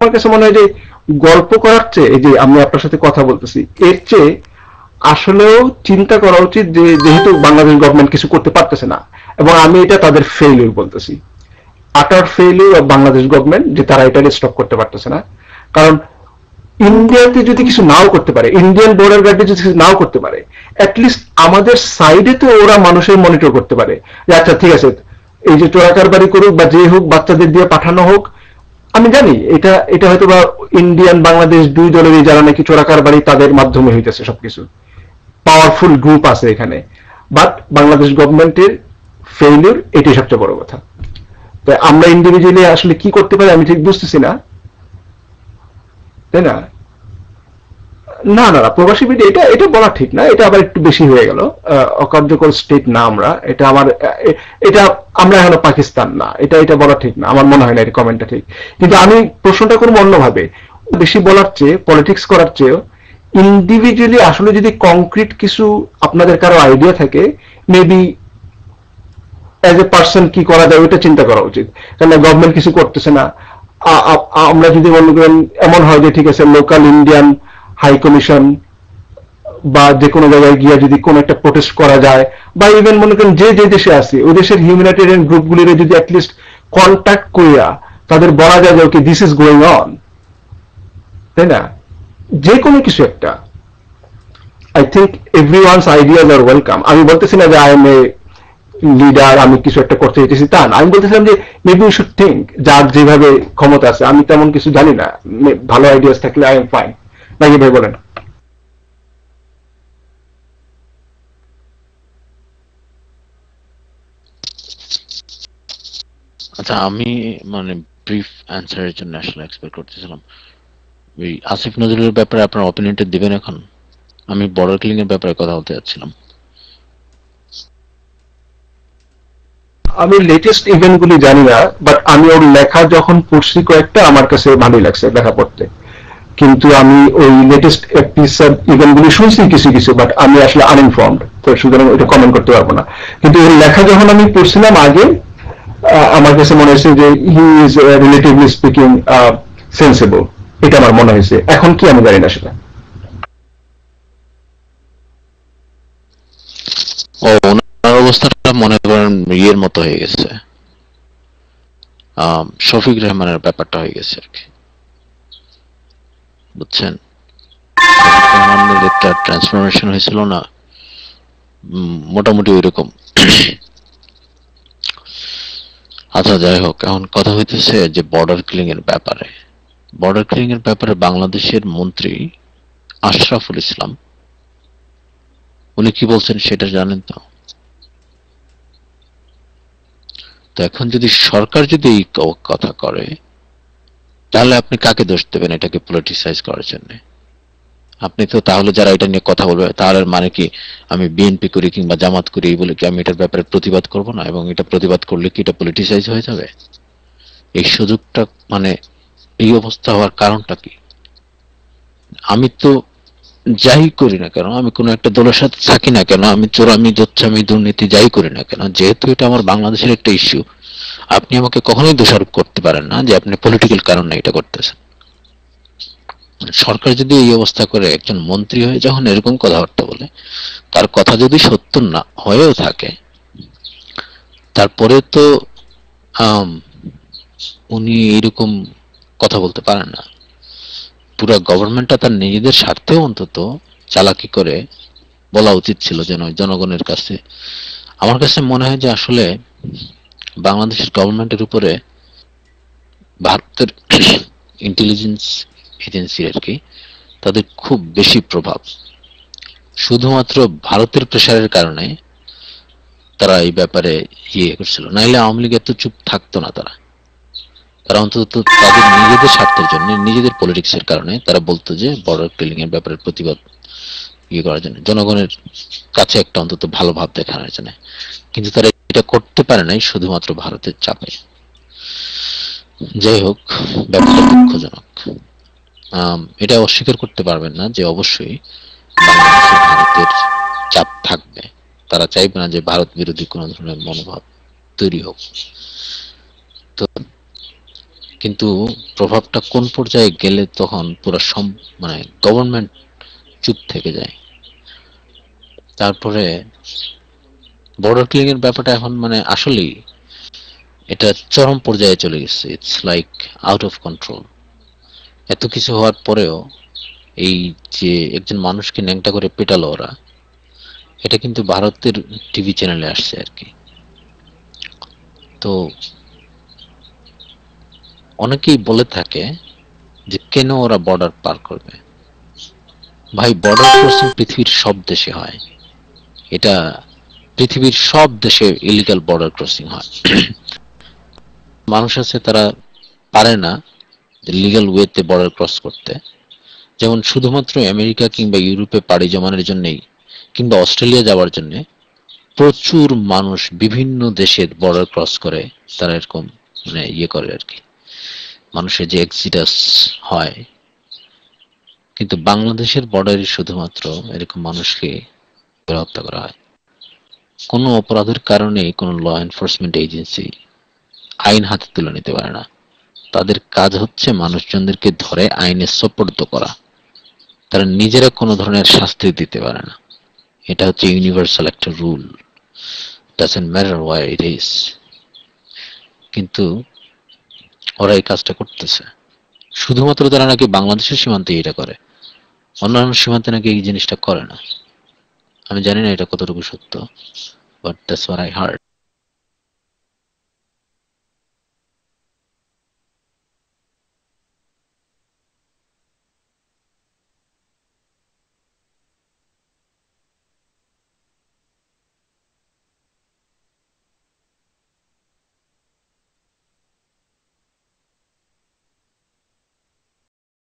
আমার কাছে মনে হয় যে গল্প করার চেয়ে, এই যে আমি আপনার সাথে কথা বলতেছি, এর চেয়ে আসলেও চিন্তা করা উচিত যে যেহেতু বাংলাদেশ গভর্নমেন্ট কিছু করতে পারতেছে না, এবং আমি এটা তাদের ফেইলিউর বলতেছি, আটার ফেইলিউর অফ বাংলাদেশ গভর্নমেন্ট, যে তারা এটা স্টপ করতে পারতেছে না। কারণ ইন্ডিয়াতে যদি কিছু নাও করতে পারে, ইন্ডিয়ান বর্ডার গার্ডে যদি কিছু নাও করতে পারে, অ্যাটলিস্ট আমাদের সাইডে তো ওরা মানুষের মনিটর করতে পারে যে আচ্ছা ঠিক আছে, এই যে চোরাকারবারি করুক বা যে হোক, বাচ্চাদের দিয়ে পাঠানো হোক, আমি জানি এটা এটা হয়তো বা ইন্ডিয়ান বাংলাদেশ দুই দলেরই যারা নাকি চোরাকারবারি তাদের মাধ্যমে হইতেছে সবকিছু, পাওয়ারফুল গ্রুপ আছে এখানে, বাট বাংলাদেশ গভর্নমেন্টের ফেইলিউর এটাই সবচেয়ে বড় কথা। তো আমরা ইন্ডিভিজুয়ালি আসলে কি করতে পারি আমি ঠিক বুঝতেছি না, তাই না? না না না, প্রবাসী বিডি এটা এটা বলা ঠিক না, এটা আবার একটু বেশি হয়ে গেল। অকার্যকর স্টেট না আমরা, এটা আমার এটা আমরা এখনো পাকিস্তান না, এটা এটা বলা ঠিক না, আমার মনে হয় না এই কমেন্টটা ঠিক। কিন্তু আমি প্রশ্নটা করবো অন্যভাবে, বেশি বলার চেয়ে, পলিটিক্স করার চেয়ে ইন্ডিভিজুয়ালি আসলে যদি কংক্রিট কিছু আপনাদের কারো আইডিয়া থাকে, মেবি অ্যাজ এ পার্সন কি করা যায় ওইটা চিন্তা করা উচিত। কারণ গভর্নমেন্ট কিছু করতেছে না, আমরা যদি মনে করেন এমন হয় যে ঠিক আছে লোকাল ইন্ডিয়ান হাই কমিশন বা যে কোনো জায়গায় গিয়ে যদি কোনো একটা প্রোটেস্ট করা যায়, বা ইভেন মনে করেন যে যে দেশে আছে ওই দেশের হিউম্যানিটেরিয়ান গ্রুপগুলির যদি অ্যাটলিস্ট কন্ট্যাক্ট করিয়া তাদের বলা যায় যে okay this is going on, তাই না? যে কোনো কিছু একটা, I think everyone's ideas are welcome. আমি বলতেছি না যে আই এম এ লিডার, আমি কিছু একটা করতে চাইতেছি তা না, আমি বলতেছিলাম যে মেবি ইউ শুড থিঙ্ক, যার যেভাবে ক্ষমতা আছে, আমি তেমন কিছু জানি না, ভালো আইডিয়াস থাকলে আই এম ফাইন। নাকি ভাই বলেন? আচ্ছা, আমি মানে ব্রিফ অ্যান্সারের জন্য আসলে এক্সপেক্ট করতেছিলাম। ওই আসিফ নজরুলের ব্যাপারে আপনার অপিনিয়নটা দিবেন এখন? আমি বর্ডার ক্লিং এর ব্যাপারে কথা বলতে যাচ্ছিলাম। আমি লেটেস্ট ইভেন্ট গুলি জানি না, বাট আমি ওর লেখা যখন পড়ছি কয়েকটা, আমার কাছে ভালোই লাগছে লেখা পড়তে। কিন্তু আমি ওই লেটেস্ট এপিসোড ইভেন্ট গুলি শুনছি কিছু কিছু, বাট আমি আসলে আনইনফর্মড, তো সুতরাং ওইটা কমেন্ট করতে পারবো না। কিন্তু ওর লেখা যখন আমি পড়ছিলাম আগে, আমার কাছে মনে হয়েছে যে he is relatively speaking sensible, এটা আমার মনে হয়েছে। এখন কি আমি জানি না সেটা। ও, ওনার অবস্থাটা মনে করেন ইয়ের মতো হয়ে গেছে, শফিক রেহমানের ব্যাপারটা হয়ে গেছে আর কি, বুঝছেন? শফিক রেহমানের একটা ট্রান্সফরমেশন হয়েছিল না, মোটামুটি ওইরকম। আচ্ছা, যাই হোক, এখন কথা হইতেছে যে বর্ডার ক্লিং এর ব্যাপারে। বর্ডার ক্লিং এর ব্যাপারে বাংলাদেশের মন্ত্রী আশরাফুল ইসলাম উনি কি বলছেন সেটা জানেন তো? তো এখন যদি সরকার যদি এই কথা করে, তাহলে আপনি কাকে দোষ দেবেন এটাকে পলিটিসাইজ করার জন্য? আপনি তো তাহলে যারা এটা নিয়ে কথা বলবে তাহলে মানে কি আমি বিএনপি করি কিংবা জামাত করি এই বলে কি আমি এটার ব্যাপারে প্রতিবাদ করব না, এবং এটা প্রতিবাদ করলে কি এটা পলিটিসাইজ হয়ে যাবে? এই সুযোগটা মানে এই অবস্থা হওয়ার কারণটা কি? আমি তো যাই করি না কেন, আমি কোনো একটা দলের সাথে থাকি না কেন, আমি চোরামি জচ্ছামি দুর্নীতি যাই করি না কেন, যেহেতু এটা আমার বাংলাদেশের একটা ইস্যু, আপনি আমাকে কখনোই দোষারোপ করতে পারেন না যে আপনি পলিটিক্যাল কারণে এটা করতেছেন। সরকার যদি এই অবস্থা করে, একজন মন্ত্রী হয়ে যখন এরকম কথাবার্তা বলে, তার কথা যদি সত্য না হয়েও থাকে, তারপরে তো আম, উনি এরকম কথা বলতে পারেন না। পুরো গভর্নমেন্টটা তার নিজেদের স্বার্থেও অন্তত চালাকি করে বলা উচিত ছিল যেন জনগণের কাছে। আমার কাছে মনে হয় যে আসলে বাংলাদেশের গভর্নমেন্টের উপরে ভারতের ইন্টেলিজেন্স এজেন্সি আর কি, তাদের খুব বেশি প্রভাব। শুধুমাত্র ভারতের প্রেসারের কারণে তারা এই ব্যাপারে ইয়ে করছিল, নাইলে আওয়ামী লীগ এত চুপ থাকতো না। তারা তারা অন্তত তাদের নিজেদের স্বার্থের জন্য, নিজেদের পলিটিক্সের কারণে তারা বলতো যে বর্ডার ক্লিনিং এর ব্যাপারে প্রতিবাদ ইয়ে করার জন্য, জনগণের কাছে একটা অন্তত ভালো ভাব দেখানোর জন্য। কিন্তু তারা এটা করতে পারে নাই শুধুমাত্র ভারতের চাপে। যাই হোক, ব্যাপারটা দুঃখজনক। এটা অস্বীকার করতে পারবেন না যে অবশ্যই বাংলাদেশে ভারতের চাপ থাকবে। তারা চাইবে না যে ভারত বিরোধী কোনো ধরনের মনোভাব তৈরি হোক। তো কিন্তু প্রভাবটা কোন পর্যায়ে গেলে তখন পুরো মানে গভর্নমেন্ট চুপ থেকে যায়। তারপরে বর্ডার ক্লিং এর ব্যাপারটা এখন মানে আসলেই এটা চরম পর্যায়ে চলে গেছে, it's like out of control. এত কিছু হওয়ার পরেও এই যে একজন মানুষকে ন্যাংটা করে পেটালো ওরা, এটা কিন্তু ভারতের টিভি চ্যানেলে আসছে আর কি। তো অনেকেই বলে থাকে যে কেন ওরা বর্ডার পার করবে। ভাই, বর্ডার ক্রসিং পৃথিবীর সব দেশে হয়, এটা পৃথিবীর সব দেশে ইলিগাল বর্ডার ক্রসিং হয়। মানুষ আছে তারা পারে না লিগ্যাল ওয়েতে বর্ডার ক্রস করতে, যেমন শুধুমাত্র আমেরিকা কিংবা ইউরোপে পাড়ি জমানোর জন্যই কিংবা অস্ট্রেলিয়া যাওয়ার জন্য প্রচুর মানুষ বিভিন্ন দেশের বর্ডার ক্রস করে, তারা এরকম মানে ইয়ে করে আর কি, মানুষের যে এক্সিডাস হয়। কিন্তু বাংলাদেশের বর্ডারে শুধুমাত্র এরকম মানুষকে হত্যা করা হয়। কোনো অপরাধের কারণে কোনো ল এনফোর্সমেন্ট এজেন্সি আইন হাতে তুলে নিতে পারে না। তাদের কাজ হচ্ছে মানুষজনদেরকে ধরে আইনে সোপর্দ করা, তারা নিজেরা কোনো ধরনের শাস্তি দিতে পারে না। এটা হচ্ছে ইউনিভার্সাল একটা rule, doesn't matter where it is. কিন্তু ওরা এই কাজটা করতেছে শুধুমাত্র তারা নাকি বাংলাদেশের সীমান্তে এটা করে, অন্যান্য সীমান্তে নাকি এই জিনিসটা করে না। আমি জানি না এটা কতটুকু সত্য, but that's what I hard.